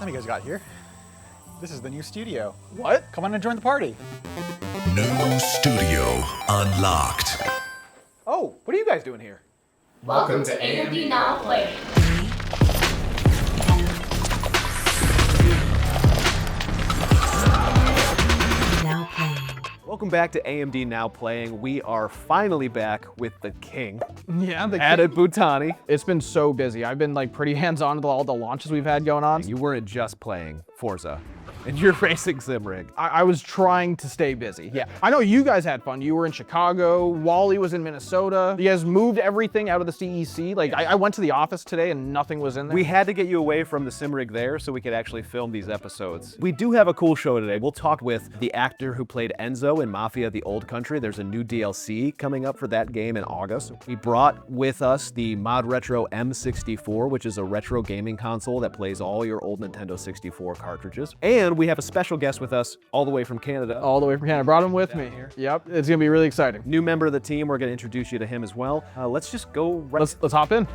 time you guys got here. This is the new studio. What? Come on and join the party. New studio unlocked. Oh, what are you guys doing here? Welcome to AMD Now Playing. Now Playing. Welcome back to AMD Now Playing. We are finally back with the king, Yeah, the Adit Butani. It's been so busy. I've been like pretty hands-on with all the launches we've had going on. You weren't just playing Forza, and you're racing sim rig. I was trying to stay busy. Yeah. I know you guys had fun. You were in Chicago. Wally was in Minnesota. You guys moved everything out of the CEC. Like I went to the office today and nothing was in there. We had to get you away from the sim rig there so we could actually film these episodes. We do have a cool show today. We'll talk with the actor who played Enzo in Mafia: The Old Country. There's a new DLC coming up for that game in August. We brought with us the ModRetro M64, which is a retro gaming console that plays all your old Nintendo 64 cartridges. And we have a special guest with us all the way from Canada. all the way from Canada. Brought him with me. Yep. It's gonna be really exciting. New member of the team. We're going to introduce you to him as well. Let's just go right. Let's hop in.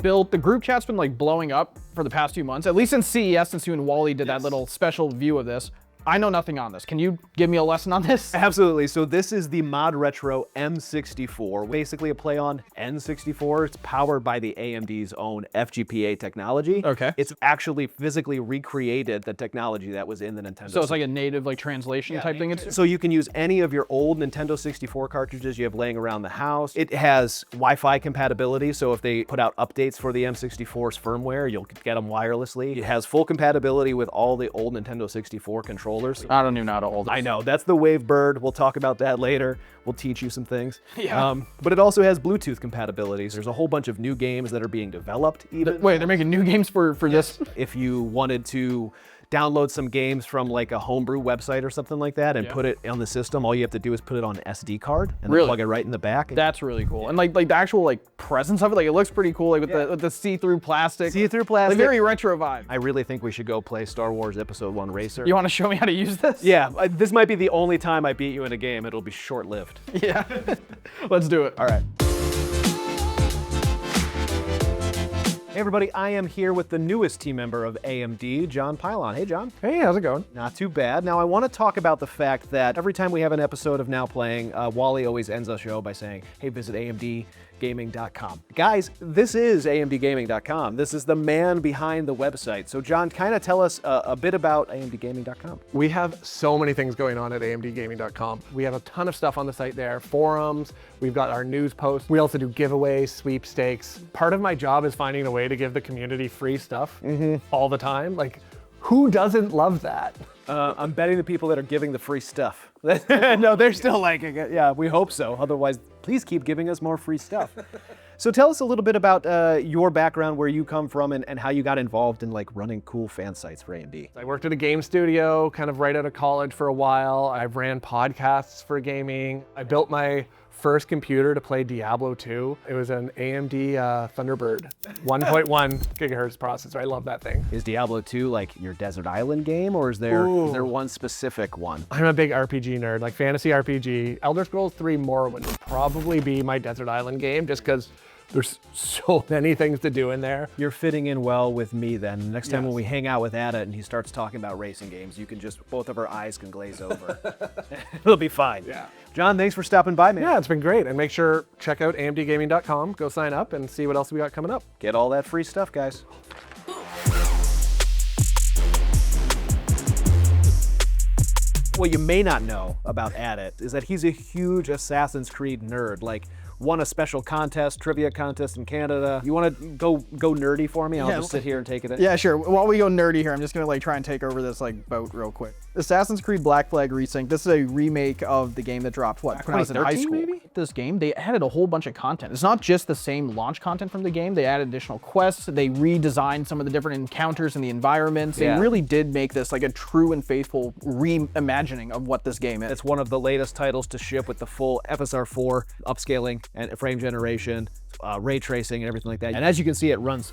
Bill, the group chat's been like blowing up for the past few months, at least in CES since you and Wally did that little special view of this. I know nothing on this. Can you give me a lesson on this? Absolutely. So this is the ModRetro M64, basically a play on N64. It's powered by the AMD's own FGPA technology. Okay. It's actually physically recreated the technology that was in the Nintendo. So it's like a native like translation type thing. So you can use any of your old Nintendo 64 cartridges you have laying around the house. It has Wi-Fi compatibility, so if they put out updates for the M64's firmware, you'll get them wirelessly. It has full compatibility with all the old Nintendo 64 controllers. I don't even know how to hold it. I know, that's the Wave Bird. We'll talk about that later. We'll teach you some things. Yeah. But it also has Bluetooth compatibilities. There's a whole bunch of new games that are being developed even. Wait, they're making new games for this? If you wanted to download some games from like a homebrew website or something like that and put it on the system, all you have to do is put it on an SD card and then plug it right in the back. That's really cool. And like the actual like presence of it, like it looks pretty cool, like with the see-through plastic. See-through plastic. Like very retro vibe. I really think we should go play Star Wars Episode 1 Racer. You want to show me how to use this? Yeah, this might be the only time I beat you in a game. It'll be short-lived. Yeah. Let's do it. All right. Hey everybody, I am here with the newest team member of AMD, Jon Pilon. Hey Jon. Hey, how's it going? Not too bad. Now I want to talk about the fact that every time we have an episode of Now Playing, Wally always ends the show by saying, hey, visit AMDgaming.com. Guys, this is AMDgaming.com. This is the man behind the website. So Jon, kind of tell us a bit about AMDgaming.com. We have so many things going on at AMDgaming.com. We have a ton of stuff on the site there, forums, we've got our news posts. We also do giveaways, sweepstakes. Part of my job is finding a way to give the community free stuff all the time. Like, who doesn't love that? I'm betting the people that are giving the free stuff. No, they're still liking it. Yeah, we hope so. Otherwise, please keep giving us more free stuff. So tell us a little bit about your background, where you come from, and how you got involved in like running cool fan sites for AMD. I worked at a game studio kind of right out of college for a while. I ran podcasts for gaming. I built my first computer to play Diablo 2. It was an AMD Thunderbird 1.1 gigahertz processor. I love that thing. Is Diablo 2 like your desert island game, or is there one specific one? I'm a big RPG nerd, like fantasy RPG. Elder Scrolls 3 Morrowind would probably be my desert island game just because there's so many things to do in there. You're fitting in well with me then. Next time when we hang out with Adit and he starts talking about racing games, you can just, both of our eyes can glaze over. It'll be fine. Yeah. Jon, thanks for stopping by, man. Yeah, it's been great. And make sure, check out AMDgaming.com, go sign up and see what else we got coming up. Get all that free stuff, guys. What you may not know about Adit is that he's a huge Assassin's Creed nerd. Like, won a special contest, trivia contest in Canada. You want to go nerdy for me? I'll just sit here and take it in. Yeah, sure. While we go nerdy here, I'm just gonna like try and take over this like boat real quick. Assassin's Creed Black Flag Resynced. This is a remake of the game that dropped when I was in high school. Maybe? This game, they added a whole bunch of content. It's not just the same launch content from the game. They added additional quests. They redesigned some of the different encounters and the environments. They really did make this like a true and faithful reimagining of what this game is. It's one of the latest titles to ship with the full FSR 4 upscaling and frame generation, ray tracing and everything like that. And as you can see, it runs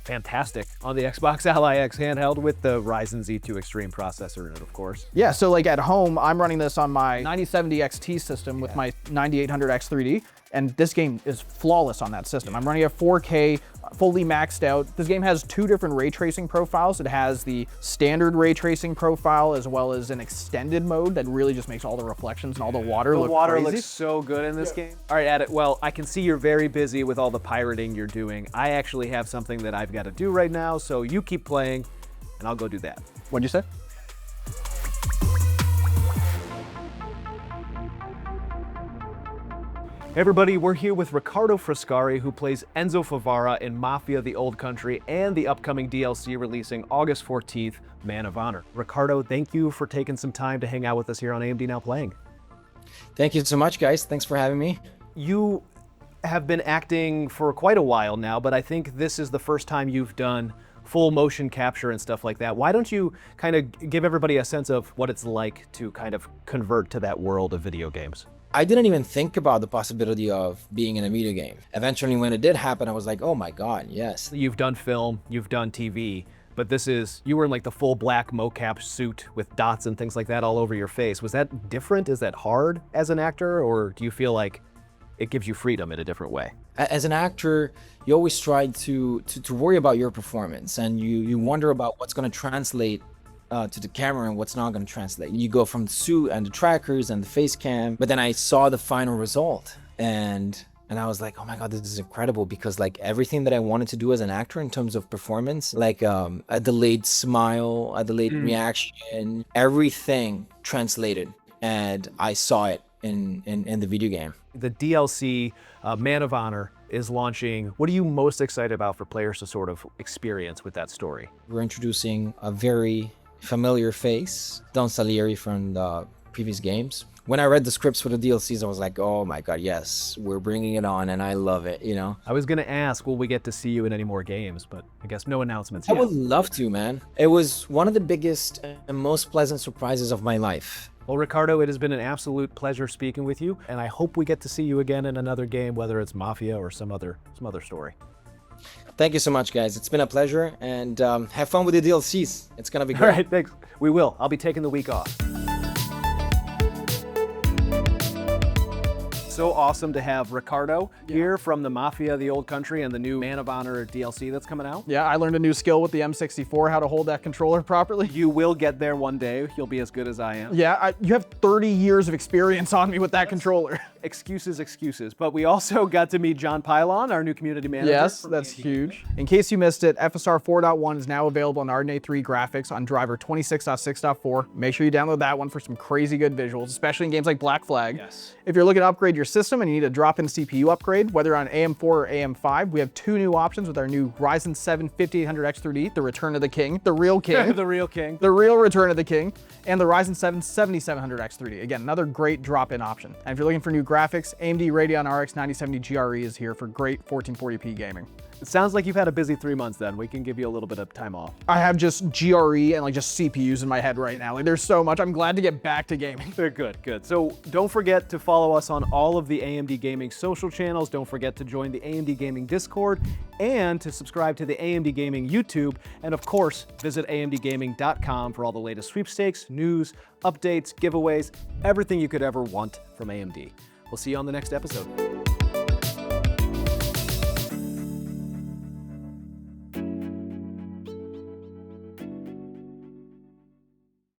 fantastic on the Xbox Ally X handheld with the Ryzen Z2 Extreme processor in it, of course. Yeah, so like at home, I'm running this on my 9070 XT system with my 9800 X3D, and this game is flawless on that system. I'm running at 4K, fully maxed out. This game has two different ray tracing profiles. It has the standard ray tracing profile as well as an extended mode that really just makes all the reflections and all the water look crazy. Looks so good in this game. All right, Adit, well, I can see you're very busy with all the pirating you're doing. I actually have something that I've got to do right now, so you keep playing, and I'll go do that. What'd you say? Hey everybody, we're here with Riccardo Frascari, who plays Enzo Favara in Mafia: The Old Country and the upcoming DLC releasing August 14th, Man of Honor. Riccardo, thank you for taking some time to hang out with us here on AMD Now Playing. Thank you so much, guys. Thanks for having me. You have been acting for quite a while now, but I think this is the first time you've done full motion capture and stuff like that. Why don't you kind of give everybody a sense of what it's like to kind of convert to that world of video games? I didn't even think about the possibility of being in a video game. Eventually, when it did happen, I was like, oh my God, yes. You've done film, you've done TV, but you were in like the full black mocap suit with dots and things like that all over your face. Was that different? Is that hard as an actor, or do you feel like it gives you freedom in a different way? As an actor, you always try to worry about your performance, and you wonder about what's going to translate to the camera and what's not going to translate. You go from the suit and the trackers and the face cam, but then I saw the final result and I was like, oh my God, this is incredible, because like everything that I wanted to do as an actor in terms of performance, like a delayed smile, a delayed reaction, everything translated, and I saw it in the video game. The DLC, Man of Honor, is launching. What are you most excited about for players to sort of experience with that story? We're introducing a very familiar face, Don Salieri from the previous games. When I read the scripts for the DLCs, I was like, oh my God, yes, we're bringing it on, and I love it, you know? I was gonna ask, will we get to see you in any more games, but I guess no announcements yet. I would love to, man. It was one of the biggest and most pleasant surprises of my life. Well, Riccardo, it has been an absolute pleasure speaking with you, and I hope we get to see you again in another game, whether it's Mafia or some other story. Thank you so much, guys. It's been a pleasure, and have fun with the DLCs. It's gonna be great. All right, thanks. We will. I'll be taking the week off. So awesome to have Riccardo here from the Mafia: The Old Country and the new Man of Honor DLC that's coming out. Yeah, I learned a new skill with the M64, how to hold that controller properly. You will get there one day. You'll be as good as I am. Yeah, you have 30 years of experience on me with that controller. Excuses. But we also got to meet Jon Pilon, our new community manager. Yes, that's huge. In case you missed it, FSR 4.1 is now available on Ardenate 3 graphics on driver 26.6.4. Make sure you download that one for some crazy good visuals, especially in games like Black Flag. Yes. If you're looking to upgrade your system and you need a drop-in CPU upgrade, whether on AM4 or AM5, we have two new options with our new Ryzen 7 5800X3D, the return of the king, the real king. The real king. The real return of the king, and the Ryzen 7 7700X3D. Again, another great drop-in option. And if you're looking for new graphics, AMD Radeon RX 9070 GRE is here for great 1440p gaming. It sounds like you've had a busy 3 months then. We can give you a little bit of time off. I have just GRE and like just CPUs in my head right now. Like there's so much. I'm glad to get back to gaming. They're good. So don't forget to follow us on all of the AMD Gaming social channels. Don't forget to join the AMD Gaming Discord and to subscribe to the AMD Gaming YouTube. And of course, visit amdgaming.com for all the latest sweepstakes, news, updates, giveaways, everything you could ever want from AMD. We'll see you on the next episode.